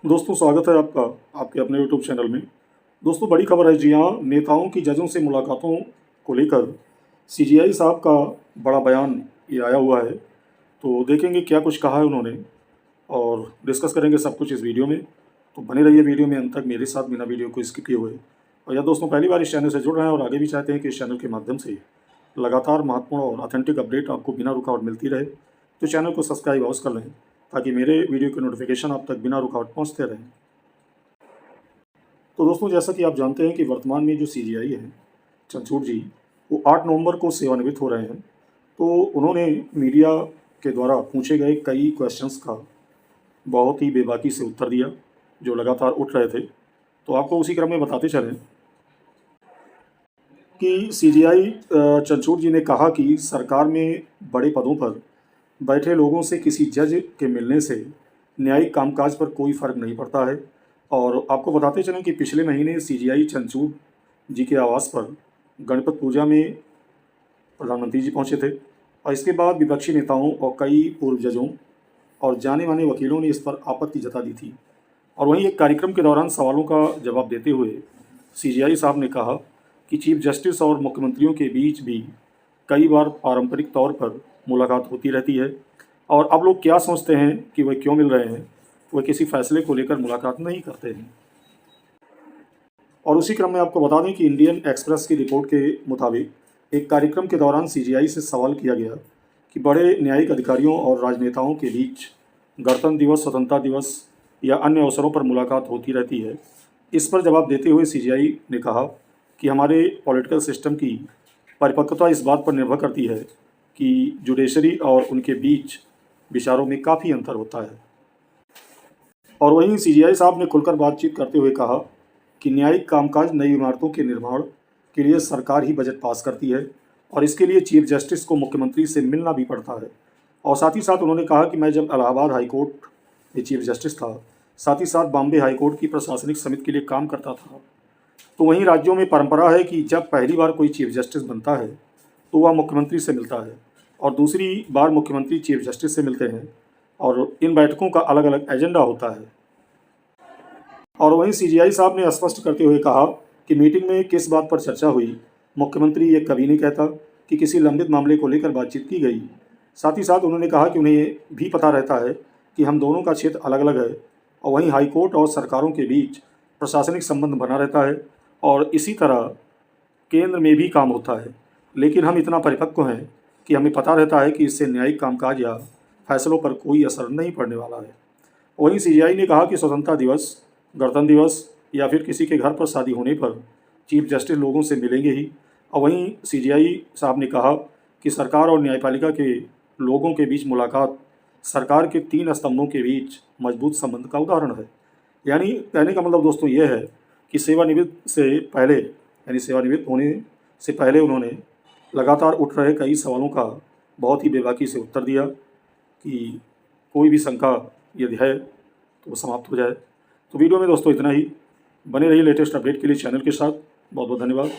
दोस्तों स्वागत है आपका आपके अपने यूट्यूब चैनल में। दोस्तों बड़ी खबर है, जी हाँ, नेताओं की जजों से मुलाकातों को लेकर सीजीआई साहब का बड़ा बयान ये आया हुआ है। तो देखेंगे क्या कुछ कहा है उन्होंने और डिस्कस करेंगे सब कुछ इस वीडियो में। तो बने रहिए वीडियो में अंत तक मेरे साथ, बिना वीडियो को स्किप किए हुए। और या दोस्तों पहली बार इस चैनल से जुड़ रहे हैं और आगे भी चाहते हैं कि इस चैनल के माध्यम से लगातार महत्वपूर्ण और ऑथेंटिक अपडेट आपको बिना रुकावट मिलती रहे, तो चैनल को सब्सक्राइब अवश्य कर लें ताकि मेरे वीडियो के नोटिफिकेशन आप तक बिना रुकावट पहुंचते रहें। तो दोस्तों जैसा कि आप जानते हैं कि वर्तमान में जो सीजीआई है चंद्रचूड़ जी, वो 8 नवंबर को सेवानिवृत्त हो रहे हैं। तो उन्होंने मीडिया के द्वारा पूछे गए कई क्वेश्चंस का बहुत ही बेबाकी से उत्तर दिया जो लगातार उठ रहे थे। तो आपको उसी क्रम में बताते चलें कि सीजीआई चंद्रचूड़ जी ने कहा कि सरकार में बड़े पदों पर बैठे लोगों से किसी जज के मिलने से न्यायिक कामकाज पर कोई फ़र्क नहीं पड़ता है। और आपको बताते चलें कि पिछले महीने सीजीआई चंद्रचूड़ जी के आवास पर गणपत पूजा में प्रधानमंत्री जी पहुंचे थे और इसके बाद विपक्षी नेताओं और कई पूर्व जजों और जाने माने वकीलों ने इस पर आपत्ति जता दी थी। और वहीं एक कार्यक्रम के दौरान सवालों का जवाब देते हुए सीजीआई साहब ने कहा कि चीफ जस्टिस और मुख्यमंत्रियों के बीच भी कई बार पारंपरिक तौर पर मुलाकात होती रहती है और अब लोग क्या सोचते हैं कि वह क्यों मिल रहे हैं, वह किसी फैसले को लेकर मुलाकात नहीं करते हैं। और उसी क्रम में आपको बता दें कि इंडियन एक्सप्रेस की रिपोर्ट के मुताबिक एक कार्यक्रम के दौरान सीजीआई से सवाल किया गया कि बड़े न्यायिक अधिकारियों और राजनेताओं के बीच गणतंत्र दिवस, स्वतंत्रता दिवस या अन्य अवसरों पर मुलाकात होती रहती है। इस पर जवाब देते हुए सीजीआई ने कहा कि हमारे पॉलिटिकल सिस्टम की परिपक्वता इस बात पर निर्भर करती है कि जुडिशरी और उनके बीच विचारों में काफ़ी अंतर होता है। और वहीं सीजीआई साहब ने खुलकर बातचीत करते हुए कहा कि न्यायिक कामकाज, नई इमारतों के निर्माण के लिए सरकार ही बजट पास करती है और इसके लिए चीफ जस्टिस को मुख्यमंत्री से मिलना भी पड़ता है। और साथ ही साथ उन्होंने कहा कि मैं जब इलाहाबाद हाई कोर्ट में चीफ जस्टिस था, साथ ही साथ बॉम्बे हाई कोर्ट की प्रशासनिक समिति के लिए काम करता था। तो वहीं राज्यों में परंपरा है कि जब पहली बार कोई चीफ जस्टिस बनता है तो वह मुख्यमंत्री से मिलता है और दूसरी बार मुख्यमंत्री चीफ जस्टिस से मिलते हैं और इन बैठकों का अलग अलग एजेंडा होता है। और वहीं सीजीआई साहब ने स्पष्ट करते हुए कहा कि मीटिंग में किस बात पर चर्चा हुई, मुख्यमंत्री ये कभी नहीं कहता कि किसी लंबित मामले को लेकर बातचीत की गई। साथ ही साथ उन्होंने कहा कि उन्हें भी पता रहता है कि हम दोनों का क्षेत्र अलग अलग है और वहीं हाईकोर्ट और सरकारों के बीच प्रशासनिक संबंध बना रहता है और इसी तरह केंद्र में भी काम होता है। लेकिन हम इतना परिपक्व हैं कि हमें पता रहता है कि इससे न्यायिक कामकाज या फैसलों पर कोई असर नहीं पड़ने वाला है। वहीं सीजीआई ने कहा कि स्वतंत्रता दिवस, गणतंत्र दिवस या फिर किसी के घर पर शादी होने पर चीफ जस्टिस लोगों से मिलेंगे ही। और वहीं सीजीआई साहब ने कहा कि सरकार और न्यायपालिका के लोगों के बीच मुलाकात सरकार के 3 स्तंभों के बीच मजबूत संबंध का उदाहरण है। यानी कहने का मतलब दोस्तों ये है कि सेवानिवृत्त से पहले, यानी सेवानिवृत्त होने से पहले उन्होंने लगातार उठ रहे कई सवालों का बहुत ही बेबाकी से उत्तर दिया कि कोई भी शंका यदि है तो वो समाप्त हो जाए। तो वीडियो में दोस्तों इतना ही। बने रहिए लेटेस्ट अपडेट के लिए चैनल के साथ। बहुत बहुत धन्यवाद।